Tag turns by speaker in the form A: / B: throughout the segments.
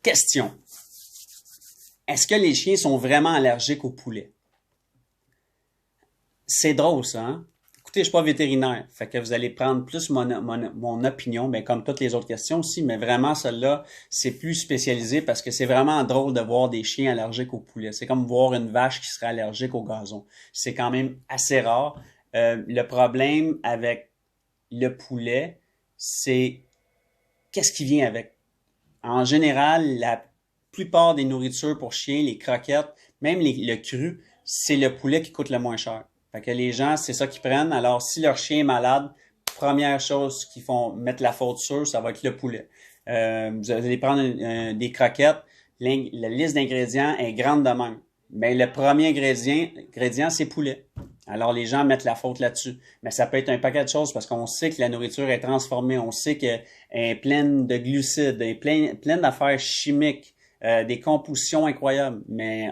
A: Question. Est-ce que les chiens sont vraiment allergiques au poulet? C'est drôle, ça, hein? Écoutez, je suis pas vétérinaire, fait que vous allez prendre plus mon opinion, mais comme toutes les autres questions aussi, mais vraiment, celle-là, c'est plus spécialisé parce que c'est vraiment drôle de voir des chiens allergiques au poulet. C'est comme voir une vache qui serait allergique au gazon. C'est quand même assez rare. Le problème avec le poulet, c'est qu'est-ce qui vient avec. En général, la plupart des nourritures pour chiens, les croquettes, même le cru, c'est le poulet qui coûte le moins cher. Fait que les gens, c'est ça qu'ils prennent. Alors, si leur chien est malade, première chose qu'ils font mettre la faute sur, ça va être le poulet. Vous allez prendre des croquettes, la liste d'ingrédients est grande de même. Mais le premier ingrédient, c'est poulet. Alors, les gens mettent la faute là-dessus. Mais ça peut être un paquet de choses parce qu'on sait que la nourriture est transformée. On sait qu'elle est pleine de glucides, elle est pleine d'affaires chimiques, des compositions incroyables. Mais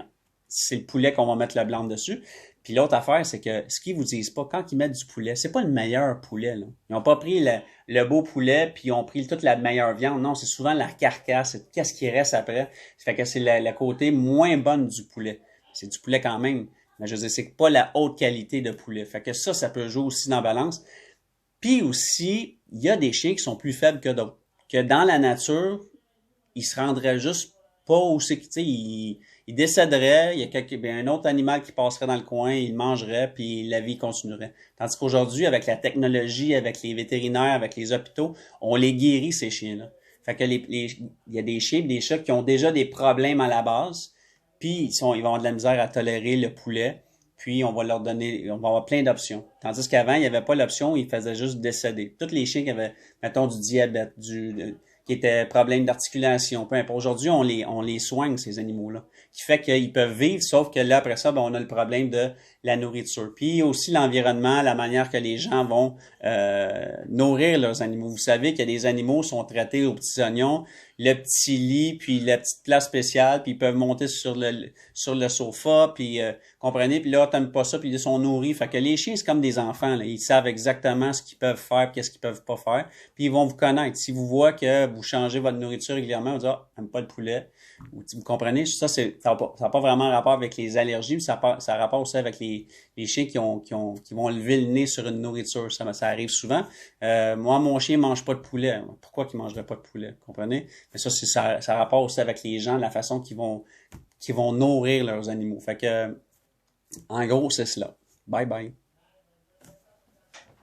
A: c'est le poulet qu'on va mettre le blanc dessus. Puis l'autre affaire, c'est que ce qu'ils vous disent pas, quand ils mettent du poulet, c'est pas le meilleur poulet, là. Ils ont pas pris le beau poulet, puis ils ont pris toute la meilleure viande. Non, c'est souvent la carcasse, c'est qu'est-ce qui reste après. Ça fait que c'est le côté moins bonne du poulet. C'est du poulet quand même, mais je veux dire, c'est pas la haute qualité de poulet. Fait que ça peut jouer aussi dans la balance. Puis aussi, il y a des chiens qui sont plus faibles que d'autres. Que dans la nature, ils se rendraient juste pas où c'est que, tu sais, il décéderait, il y a un autre animal qui passerait dans le coin, il le mangerait, puis la vie continuerait. Tandis qu'aujourd'hui, avec la technologie, avec les vétérinaires, avec les hôpitaux, on les guérit, ces chiens-là. Fait que il y a des chiens et des chats qui ont déjà des problèmes à la base, puis ils vont avoir de la misère à tolérer le poulet, puis on va leur donner, on va avoir plein d'options. Tandis qu'avant, il n'y avait pas l'option, ils faisaient juste décéder. Tous les chiens qui avaient, mettons, du diabète, qui étaient problèmes d'articulation, peu importe. Aujourd'hui, on les soigne, ces animaux-là. Qui fait qu'ils peuvent vivre, sauf que là, après ça, on a le problème de la nourriture. Puis aussi l'environnement, la manière que les gens vont nourrir leurs animaux. Vous savez qu'il y a des animaux qui sont traités aux petits oignons, le petit lit, puis la petite place spéciale, puis ils peuvent monter sur le sofa, puis comprenez, puis là, t'aimes pas ça, puis ils sont nourris. Fait que les chiens, c'est comme des enfants, là. Ils savent exactement ce qu'ils peuvent faire, qu'est-ce qu'ils peuvent pas faire, puis ils vont vous connaître. Si vous voient que vous changez votre nourriture régulièrement, vous dites, ah, j'aime pas le poulet. Vous comprenez? Ça n'a pas vraiment rapport avec les allergies, mais ça a rapport aussi avec les chiens qui vont lever le nez sur une nourriture. Ça arrive souvent. Moi, mon chien mange pas de poulet. Pourquoi qu'il mangerait pas de poulet? Vous comprenez? Mais ça a rapport aussi avec les gens, la façon qu'ils vont nourrir leurs animaux. Fait que, en gros, c'est cela. Bye bye.